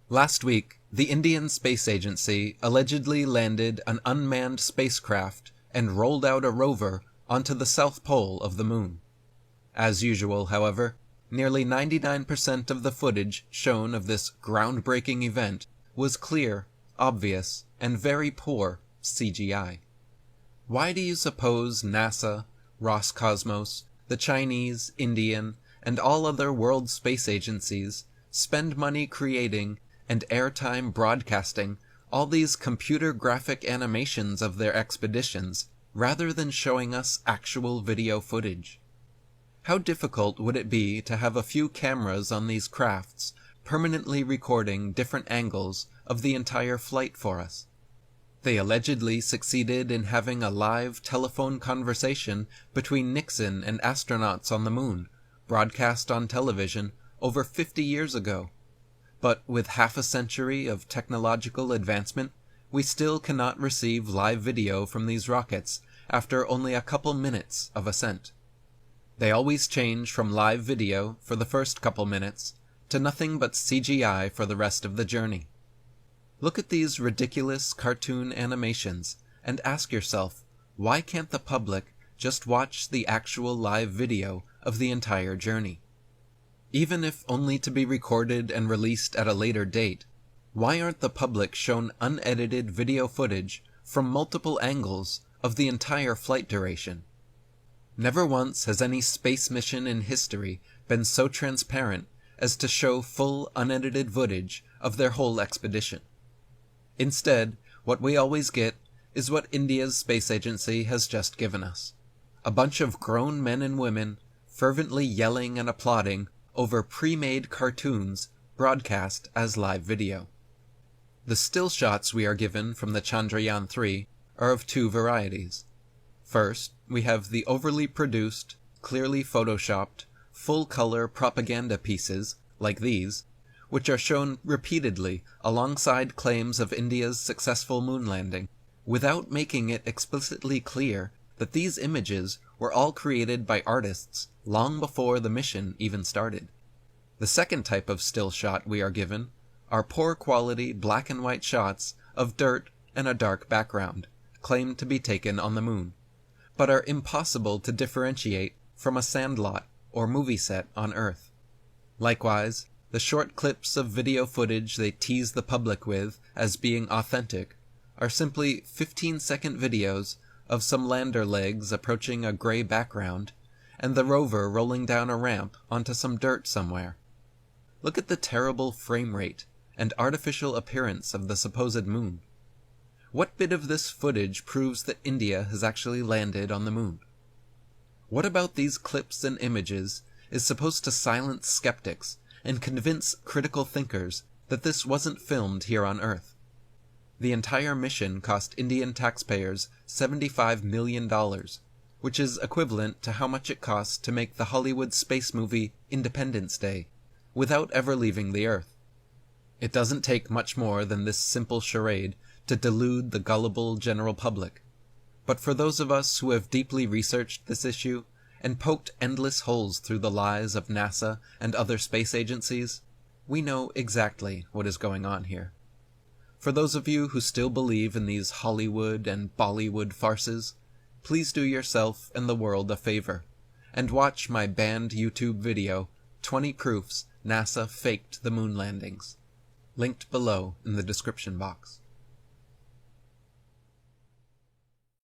Last week, the Indian Space Agency allegedly landed an unmanned spacecraft and rolled out a rover onto the south pole of the moon. As usual, however, nearly 99% of the footage shown of this groundbreaking event was clear, obvious, and very poor CGI. Why do you suppose NASA, Roscosmos, the Chinese, Indian, and all other world space agencies spend money creating and airtime broadcasting all these computer graphic animations of their expeditions rather than showing us actual video footage? How difficult would it be to have a few cameras on these crafts permanently recording different angles of the entire flight for us? They allegedly succeeded in having a live telephone conversation between Nixon and astronauts on the moon, broadcast on television over 50 years ago. But with half a century of technological advancement, we still cannot receive live video from these rockets after only a couple minutes of ascent. They always change from live video for the first couple minutes to nothing but CGI for the rest of the journey. Look at these ridiculous cartoon animations and ask yourself, why can't the public just watch the actual live video of the entire journey? Even if only to be recorded and released at a later date, why aren't the public shown unedited video footage from multiple angles of the entire flight duration? Never once has any space mission in history been so transparent as to show full unedited footage of their whole expedition. Instead, what we always get is what India's space agency has just given us. A bunch of grown men and women fervently yelling and applauding over pre-made cartoons broadcast as live video. The still shots we are given from the Chandrayaan-3 are of two varieties. First, we have the overly produced, clearly photoshopped, full-color propaganda pieces, like these, which are shown repeatedly alongside claims of India's successful moon landing, without making it explicitly clear that these images were all created by artists long before the mission even started. The second type of still shot we are given are poor quality black and white shots of dirt and a dark background, claimed to be taken on the moon, but are impossible to differentiate from a sandlot or movie set on Earth. Likewise, the short clips of video footage they tease the public with as being authentic are simply 15-second videos of some lander legs approaching a gray background and the rover rolling down a ramp onto some dirt somewhere. Look at the terrible frame rate and artificial appearance of the supposed moon. What bit of this footage proves that India has actually landed on the moon? What about these clips and images is supposed to silence skeptics and convince critical thinkers that this wasn't filmed here on Earth? The entire mission cost Indian taxpayers $75 million, which is equivalent to how much it costs to make the Hollywood space movie Independence Day, without ever leaving the Earth. It doesn't take much more than this simple charade to delude the gullible general public. But for those of us who have deeply researched this issue and poked endless holes through the lies of NASA and other space agencies, we know exactly what is going on here. For those of you who still believe in these Hollywood and Bollywood farces, please do yourself and the world a favor, and watch my banned YouTube video, 20 Proofs NASA Faked the Moon Landings, linked below in the description box.